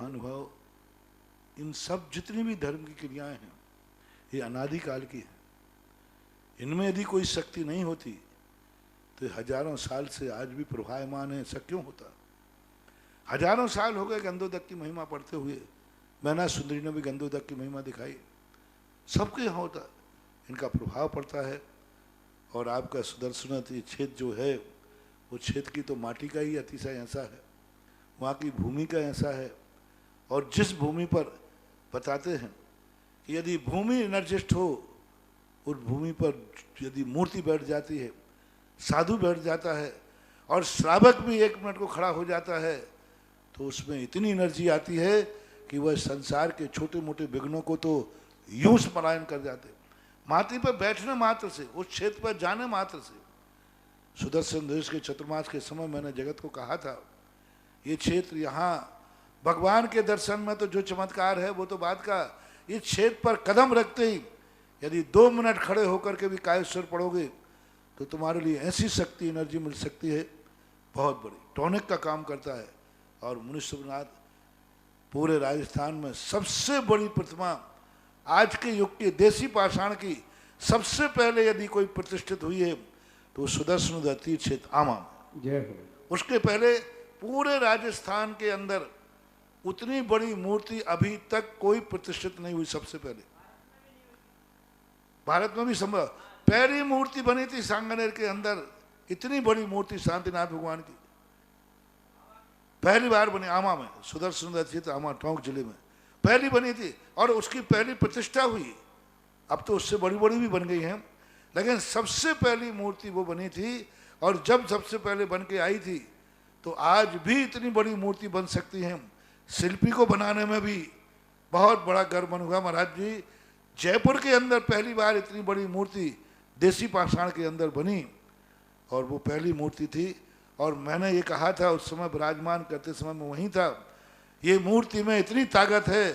महानुभाव, इन सब जितनी भी धर्म की क्रियाएं हैं ये अनादिकाल की है। इनमें यदि कोई शक्ति नहीं होती तो हजारों साल से आज भी प्रभायमान है। ऐसा क्यों होता? हजारों साल हो गए गंधोदक की महिमा पढ़ते हुए। मैना सुंदरी ने भी गंधोदक की महिमा दिखाई। सबके यहाँ होता है, इनका प्रभाव पड़ता है। और आपका सुदर्शन क्षेत्र जो है वो क्षेत्र की तो माटी का ही अतिशय ऐसा है, वहाँ की भूमि का ऐसा है। और जिस भूमि पर बताते हैं कि यदि भूमि एनर्जिस्ट हो, उस भूमि पर यदि मूर्ति बैठ जाती है, साधु बैठ जाता है और श्रावक भी 1 मिनट को खड़ा हो जाता है, तो उसमें इतनी एनर्जी आती है कि वह संसार के छोटे मोटे विघ्नों को तो यूं पलायन कर जाते। माटी पर बैठने मात्र से, उस क्षेत्र पर जाने मात्र से। सुदर्शन देश के चतुर्मास के समय मैंने जगत को कहा था, ये क्षेत्र यहाँ भगवान के दर्शन में तो जो चमत्कार है वो तो बात का, इस क्षेत्र पर कदम रखते ही यदि 2 मिनट खड़े होकर के भी कायेश्वर पढ़ोगे तो तुम्हारे लिए ऐसी शक्ति एनर्जी मिल सकती है बहुत बड़ी, टॉनिक का काम करता है। और मुनीश्वरनाथ पूरे राजस्थान में सबसे बड़ी प्रतिमा आज के युग के देसी पाषाण की सबसे पहले यदि कोई प्रतिष्ठित हुई है तो सुदर्शन तीर्थ क्षेत्र आमा में। उसके पहले पूरे राजस्थान के अंदर उतनी बड़ी मूर्ति अभी तक कोई प्रतिष्ठित नहीं हुई। सबसे पहले भारत में भी संभव पहली मूर्ति बनी थी सांगनेर के अंदर, इतनी बड़ी मूर्ति शांतिनाथ भगवान की पहली बार बनी आमा में। सुदर्शन क्षेत्र आमा टोंक जिले में पहली बनी थी और उसकी पहली प्रतिष्ठा हुई। अब तो उससे बड़ी बड़ी भी बन गई हैं, लेकिन सबसे पहली मूर्ति वो बनी थी। और जब सबसे पहले बन के आई थी तो आज भी इतनी बड़ी मूर्ति बन सकती है। शिल्पी को बनाने में भी बहुत बड़ा गर्व अनुभव। महाराज जी, जयपुर के अंदर पहली बार इतनी बड़ी मूर्ति देसी पाषाण के अंदर बनी और वो पहली मूर्ति थी। और मैंने ये कहा था उस समय विराजमान करते समय मैं वहीं था, ये मूर्ति में इतनी ताकत है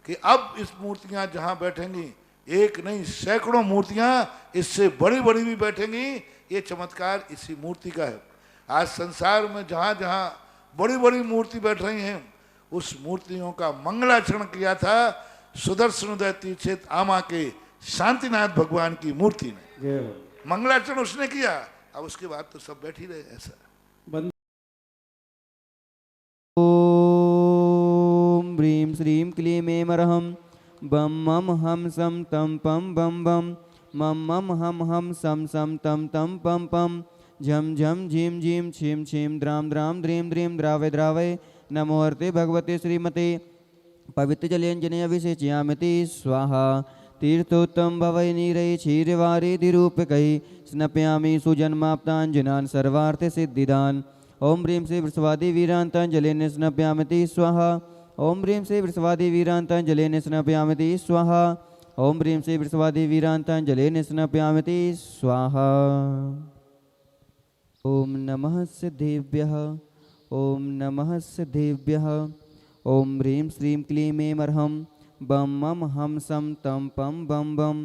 कि अब इस मूर्तियां जहां बैठेंगी, एक नहीं सैकड़ों मूर्तियां इससे बड़ी बड़ी भी बैठेंगी। ये चमत्कार इसी मूर्ति का है। आज संसार में जहां जहां बड़ी बड़ी मूर्ति बैठ रही हैं, उस मूर्तियों का मंगलाचरण किया था सुदर्शन तीर्थ क्षेत्र आमा के शांतिनाथ भगवान की मूर्ति ने। मंगलाचरण उसने किया, अब उसके बाद तो सब बैठ ही रहे। ऐसा ओम ह्रीं श्रीं क्लीं ऐं अरहं बम मम हम सम तम पम बम बम मम मम हम सम सम तम तम पम पम झम झम झीम झीम छीम छीम द्राम द्राम द्रीम द्रीम द्रावे द्रावे नमो हर्ते भगवते श्रीमते पवित्र जलेंजने अभिषेचयामिति स्वाहा तीर्थोत्तम भवै नीरै क्षीरवारे दिरूपकै स्नपयामि सुजन्माप्ताञ्जनान् सर्वार्थ सिद्धिदान्। ओम ह्रीं श्री वृषवादी वीरांतांजलेन स्नपयामिति स्वाहा। ओम ह्रीं श्री वृषवादी वीरांतांजलेन स्नपयामिति स्वाहा। ओम ह्रीं श्री वृषवादी वीरांतांजलेन स्नपयामिति स्वाहा। ओम नमः सिद्धेभ्यः। ओम नमः सिद्धेभ्यः। ओम ह्रीं श्रीं क्लीं ऐं अरहं बम मम हम सम तम पम बम बम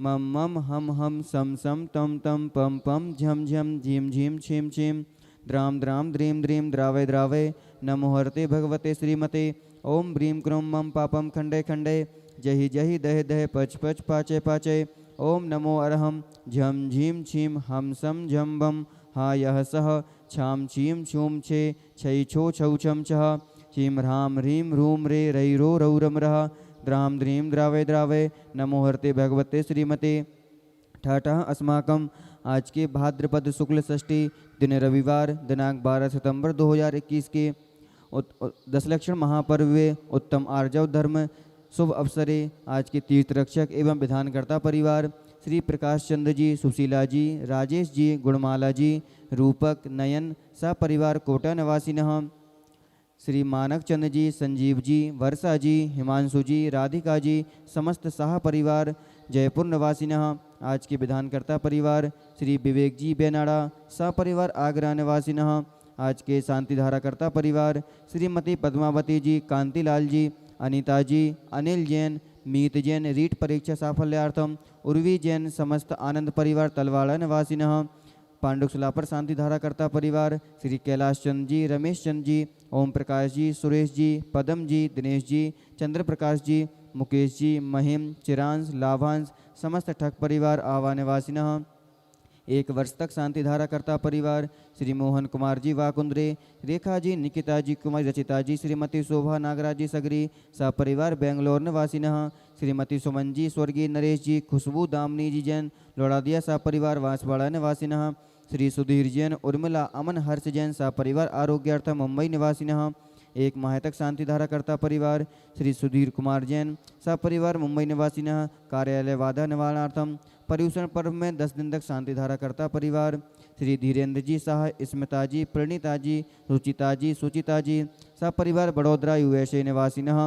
मम मम हम सम सम तम तम पम पम झम झम झीम झीम छीम छीम द्राम द्राम द्रीम द्रीम द्रावे द्रावे नमो हरते भगवते श्रीमते। ओम ह्रीं क्रों मम पापम खंडे खंडे जहि जहि दहे दहे पच पच पाचे पाचे। ओम नमो अरहम झम झीम छीम हम सम झम बम हा यह सह छाम छीम छूम छे छै छो छौ छम छह छीम ह्राम ह्रीं रूम रे रई रो रौ रम रहा द्राम द्रीम द्रावे द्रावे नमो हरते भगवते श्रीमते। ठाठः अस्माकम आज के भाद्रपद शुक्ल षष्ठी दिन रविवार दिनांक 12 सितंबर 2021 के दशलक्षण महापर्व उत्तम आर्जव धर्म शुभ अवसरे आज के तीर्थ रक्षक एवं विधानकर्ता परिवार श्री प्रकाश चंद्र जी, सुशीला जी, राजेश जी, गुणमाला जी, रूपक, नयन सपरिवार कोटा निवासिनः श्री मानक चंद्र जी, संजीव जी, वर्षा जी, हिमांशु जी, राधिका जी, समस्त शाह परिवार जयपुर निवासिनः आज के विधानकर्ता परिवार श्री विवेक जी बेनाड़ा सपरिवार आगरा निवासिनः आज के शांतिधाराकर्ता परिवार श्रीमती पद्मावती जी, कांतिलाल जी, अनीता जी, अनिल जैन, मीत जैन रीट परीक्षा साफल्यार्थम उर्वी जैन समस्त आनंद परिवार तलवाड़ा निवासिनः पांडुकशिला पर शांति धारा करता परिवार श्री कैलाश चंद जी, रमेश चंद जी, ओम प्रकाश जी, सुरेश जी, पदम जी, दिनेश जी, चंद्र प्रकाश जी, मुकेश जी, महिम, चिरांश, लाभांश, समस्त ठग परिवार आवा निवासिनः 1 वर्ष तक शांति धारा करता परिवार श्री मोहन कुमार जी वाकुंद्रे, रेखा जी, निकिता जी, कुमारी रचिता जी, श्रीमती शोभा नागराज जी सगरी सपरिवार बेंगलोर निवासिनः श्रीमती सुमन जी, स्वर्गीय नरेश जी, खुशबू दामनी जी जैन लोड़ादिया सपरिवार वांसवाड़ा निवासिनः श्री सुधीर जैन, उर्मिला अमन हर्ष जैन सपरिवार आरोग्यार्थम मुंबई निवासिनः 1 माह तक शांति धारा करता परिवार श्री सुधीर कुमार जैन सपरिवार मुंबई निवासिनः कार्यालय बाधा निवारणार्थम पर्यूषण पर्व में 10 दिन तक शांति धारा करता परिवार श्री धीरेन्द्र जी शाह, स्मिता जी, प्रणीता जी, रुचिता जी, सुचिता जी सपरिवार बड़ोदरा USA निवासिनः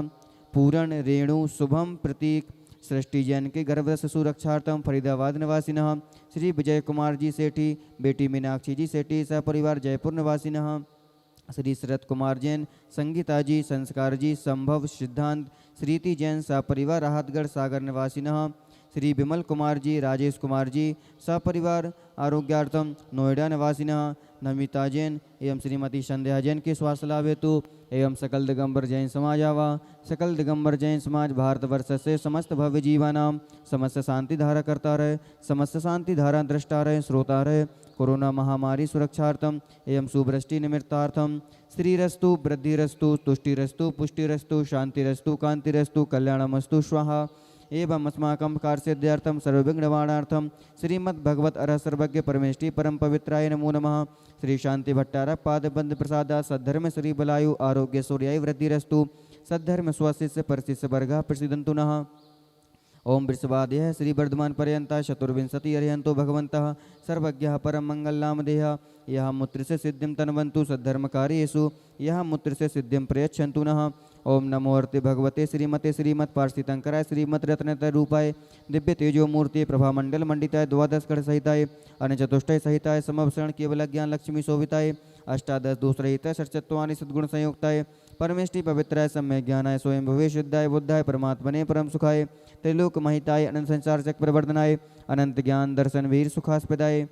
पूरण, रेणु, शुभम, प्रतीक, सृष्टि जैन के गर्भवती शिशु रक्षार्थम फरीदाबाद निवासिनः श्री विजय कुमार जी सेठी, बेटी मीनाक्षी जी सेठी सपरिवार जयपुर निवासिनः श्री शरद कुमार जैन, संगीता जी, संस्कार जी, संभव, सिद्धांत, श्रीति जैन सपरिवार राहतगढ़ सागर निवासिनः श्री विमल कुमार जी, राजेश कुमार जी सपरिवार आरोग्यार्थम नोएडा निवासिनः नमिता जैन एवं श्रीमती संध्या जैन के स्वास्थ्य लाभ हेतु एवं सकल दिगंबर जैन समाज आवा सकल दिगंबर जैन समाज भारतवर्ष से समस्त भव्य जीवानाम समस्त शांति धारा करता रहे, समस्त शांति धारा दृष्टा रहे, श्रोता रहे, कोरोना महामारी सुरक्षार्थम एवं शुभवृष्टि निमित्तार्थम श्रीरस्तु, वृद्धिरस्तु, तुष्टिरस्तु, पुष्टिरस्तु, शांतिरस्तु, कांतिरस्तु, कल्याणमस्तु स्वाहा एवं अस्माकं कार्यसिद्ध्यर्थम सर्वविघ्न निवारणार्थम श्रीमद्भगवत अरह सर्वज्ञ परमेष्टि परम पवित्राय नमो नमः। श्री शांति भट्टारक पादबंद प्रसादा सद्धर्म श्री बलायु आरोग्य सूर्याय वृद्धिरस्तु सद्धर्म स्वशिष्य परशिष्य वर्गा प्रसिद्धन्तु नः। ओम वृषभादय श्री वर्धमान पर्यंता चतुर्विंशति अर्हंतो भगवन्तः सर्वज्ञः परम मंगलनामधेयः यह मूत्र से सिद्धिं तन्वन्तु सद्धर्मकार्येषु यह मूत्र से सिद्धिं प्रयच्छन्तु नः। ओम नमो अर्ते भगवते श्रीमते श्रीमत् पार्षितंकराय श्रीमत् रत्नत्रय रूपाय दिव्य तेजो मूर्ति प्रभा मंडल मंडिताय द्वादश कड़ सहिताय अनचतुष्टय सहिताय समवसरण केवल ज्ञान लक्ष्मी शोभिताय अष्टादश दोषरहित षट्चत्वानि सद्गुण संयुक्ताय परमेष्टि पवित्राय सम्य ज्ञानाय स्वयं भवे शुद्धाय बुद्धाय परमात्मने परम सुखाय त्रिलोक महिताय अनंत संसार चक्र प्रवर्धनाय अनंत ज्ञान दर्शन वीर सुखास्पदाय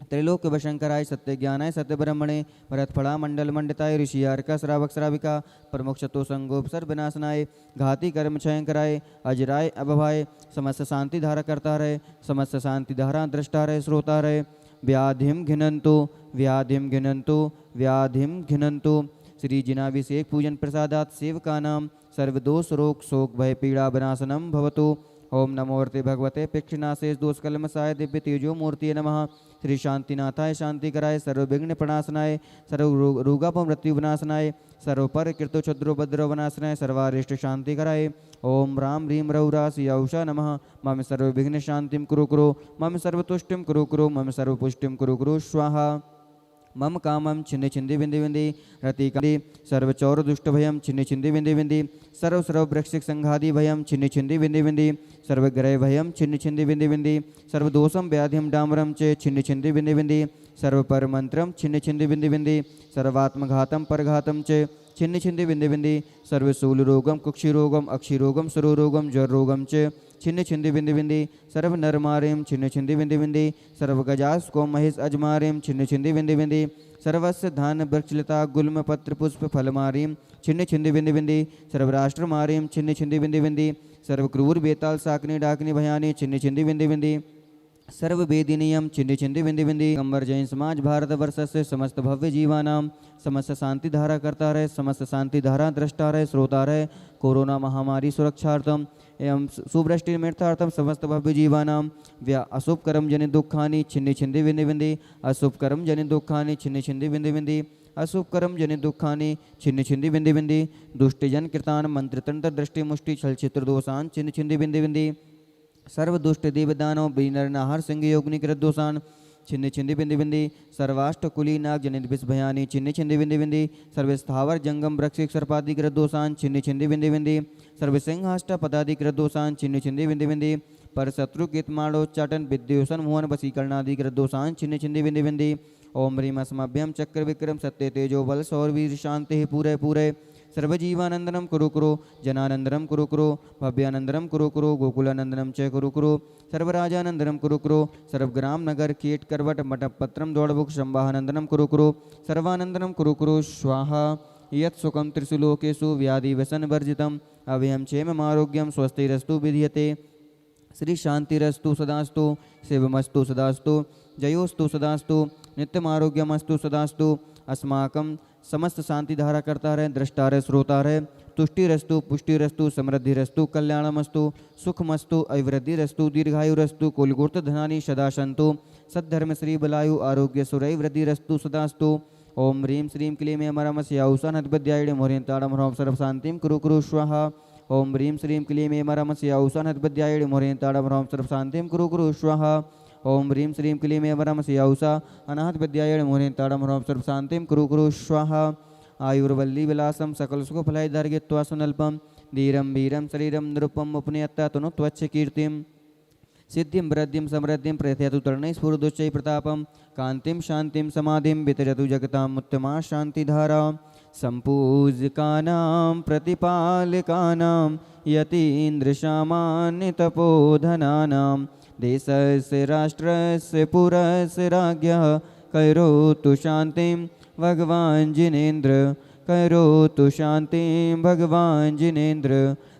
त्रैलोक्य वशंकराय सत्य ज्ञानाय सत्य ब्रह्मणे भरतफड़ा मंडल मंडिताय ऋषियार्का श्रावक श्राविका प्रमुख शतो संगोपसर विनाशनाय घाती कर्म क्षयंकराय अजराय अभवाय समस्त शांति धारा करता रहे, समस्त शांति धारा दृष्टा रहे, श्रोता रहे। व्याधिम घिनंतु व्याधिम घिनंतु व्याधिम घिनंतु श्री जिनाभिषेक पूजन प्रसादात सेवका नाम सर्वदोष रोग शोक भय पीड़ा विनाशनम भवतु। ओम नमो अर्ते भगवते पिक्षनाशेष दोष कलमसाय दिव्य तेजो मूर्ति नमः। श्री शांतिनाथाय शांति कराय सर्वविघ्न प्रणाशनाय सर्व रोगाप मृत्यु विनाशनाय सर्वपर कृतो छद्रो भद्रो विनाशनाय सर्वारिष्ट शांति कराय। ओम राम ह्रीम रौरा सियाउषा नमः। मम सर्वविघ्न शांतिम कुरु कुरु मम सर्वतुष्टिम कुरु कुरु मम सर्वपुष्टिम कुरु कुरु स्वाहा। मम कामम छिन्नि छिंदि बिंदि बिंदि रतिकादि सर्वचौर दुष्ट भयम छिन्नि छिंदि बिंदि बिंदि सर्व सर्व वृक्षिक संघादि भयम छिन्नि छिंदि बिंदि बिंदि सर्वग्रह भयम छिन्नि छिंदि बिंदि बिंदि सर्वदोषम व्याधिम डामरम चे छिन्नि छिंदि बिंदि बिंदि सर्वपर मंत्रम छिन्नि छिंदि बिंदि बिंदि सर्वात्मघातम परघातम चे छिन्नि छिंदि बिंदि बिंदि सर्वशूल रोगम कुक्षि रोगम अक्षि रोगम सुरो रोगम ज्वर रोगम चे छिन्न छिंदि बिंदि बिंदि सर्व नरमारेम छिन्न छिंदि बिंदि बिंदि सर्व गजास को महेश अजमारेम छिन्न छिंदि बिंदि बिंदि सर्वस्य धान वृक्षलता गुल्म पत्र पुष्प फलमारीम छिन्न छिंदि बिंदि बिंदि सर्वराष्ट्र मारीम छिन्न छिंदि बिंदि बिंदि सर्व क्रूर बेताल साकनी डाकनी भयानी छिन्न छिंदि बिंदि बिंदि सर्व वेदिनियम छिन्नि छिंदि बिंदि बिंदि अंबर जैन समाज भारत वर्ष से समस्त भव्य जीवानाम समस्त शांति धारा करता रहे, समस्त शांति धारा दृष्टा रहे, श्रोता रहे। कोरोना महामारी सुरक्षार्थम एवं सुवृष्टि निमित्तार्थम समस्त भव्य जीवानाम व्या अशुभ कर्म जनित दुखानि छिन्नि छिंदि बिंदि बिंदि अशुभ कर्म जनित दुखानि छिन्नि छिंदि बिंदि बिंदि अशुभ कर्म जनित दुखानि छिन्नि छिंदि बिंदि बिंदि दुष्टजन कृतान मंत्रतंत्र दृष्टि मुष्टि छल चित्र दोषान छिन्नि छिंदि बिंदि बिंदि सर्व दुष्ट देव दानव बीनर नाहर सिंह योगनी कृत दोषान छिन्नि छिंदि बिंदि बिंदि सर्वाष्ट कुली नाग जनित विष भयानी छिन्नि छिंदि बिंदि बिंदि सर्व स्थावर जंगम वृक्षिक सर्पादि कृत दोषान छिन्नि छिंदि बिंदि बिंदि सर्व सिंहाष्ट पदादि कृत दोषान छिन्नि छिंदि बिंदि बिंदि पर शत्रु कित माणोच्चाटन विद्योषण मोहन वशीकरणादि कृत दोषान छिन्नि छिंदि बिंदि बिंदि ओम ह्रीम अस्मभ्यम चक्र विक्रम सत्य तेजो बल सौर वीर शांति पूरे पूरे सर्वजीवानंदनं कुरु कुरु जनानंदनं कुरु कुरु भव्यानंदनं कुरु कुरु गोकुलानंदनं च कुरु कुरु सर्वराजानंदनं कुरु कुरु सर्वग्राम नगर कीट करवट मठपत्रम दौड़बुक शंभानंदनं कुरु कुरु सर्वानंदनं कुरु कुरु स्वाहा यत् सुखं त्रिषु लोकेषु व्याधि व्यसन वर्जितम अभयं क्षेमम् आरोग्यं स्वस्तिरस्तु विधीयते श्री शांतिरस्तु सदास्तु शिवमस्तु सदास्तु जयोस्तु सदास्तु नित्यम आरोग्यमस्तु सदास्तु अस्माकं समस्त शांति धारा करता रहे दृष्टा रहे श्रोता रहे तुष्टिरस्तु पुष्टिरस्तु समृद्धिरस्तु कल्याणमस्तु सुखमस्तु ऐवृद्धिरस्तु दीर्घायुरस्तु कुलगुर्त धनानि सदा सन्तु सद्धर्म श्री बलायु आरोग्य सुरई वृद्धिरस्तु सदास्तु ओम ह्रीं श्रीं क्लीं मरमस्याउषा नद्वद्यायणे मोरेन्ताडं ह्रौं सर्वशान्तिं कुरु कुरु स्वाहा ओम ह्रीं श्रीं क्लीं मरमस्याउषा नद्वद्यायणे मोरेन्ताडं ह्रौं सर्वशान्तिं कुरु कुरु स्वाहा ओम ह्रीं श्रीं क्लीं मरमस्याउषा अनाहत विद्यायणे मोरेन्ताडं ह्रौं सर्वशान्तिं कुरु कुरु स्वाहा आयुर्वल्ली विलासं सकल सुख फलाय दर्गित्वा सुनल्पं धीरं वीरं शरीरं नृपं उपनियत्ता तनु त्वच्छ कीर्तिं सिद्धिं वृद्धिं समृद्धिं प्रयतु तरणै स्फुरदुश्चै प्रतापं कान्तिं शान्तिं समाधिं वितरतु जगताम् उत्तमा शान्तिधारा सम्पूज्यकानां प्रतिपालकानां यतीन्द्रसामान्यतपोधनानां देशस्य राष्ट्रस्य पुरस्य राज्ञः करोतु शान्तिं भगवान् जिनेन्द्र करोतु शान्तिं भगवान् जिनेन्द्र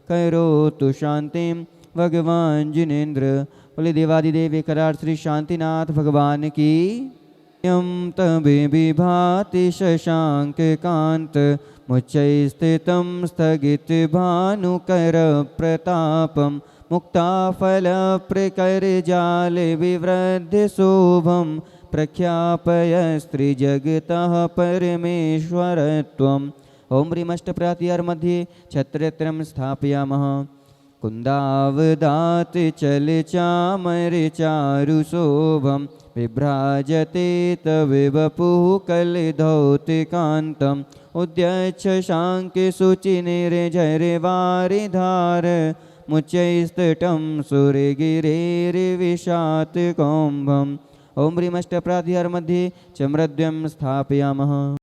करोतु शान्तिं भगवान जिनेन्द्र। बोले देवादिदेव करार श्री शांतिनाथ भगवान की। यम तबे विभाति शशांक कांत मुच्चै स्थितं स्थगित भानुकर प्रतापम मुक्ताफल प्रकर जाल विवृद्ध शोभम प्रख्यापय स्त्री जगतः परमेश्वरत्वम्। ओम ह्रीमष्टप्रातिहार मध्ये छत्रत्रयं स्थापयामः। कुन्दावदात चल चामर चारु शोभं विभ्राजते तव वपुः कलधौतिकान्तम् उद्यच्छ शांक शुचि निर्झरवारिधार मुच्चैस्तटं सुरगिरेर्विशात कौम्भम्। ओम ह्रीमष्टप्रातिहार मध्ये चम्रद्वयं स्थापयामः।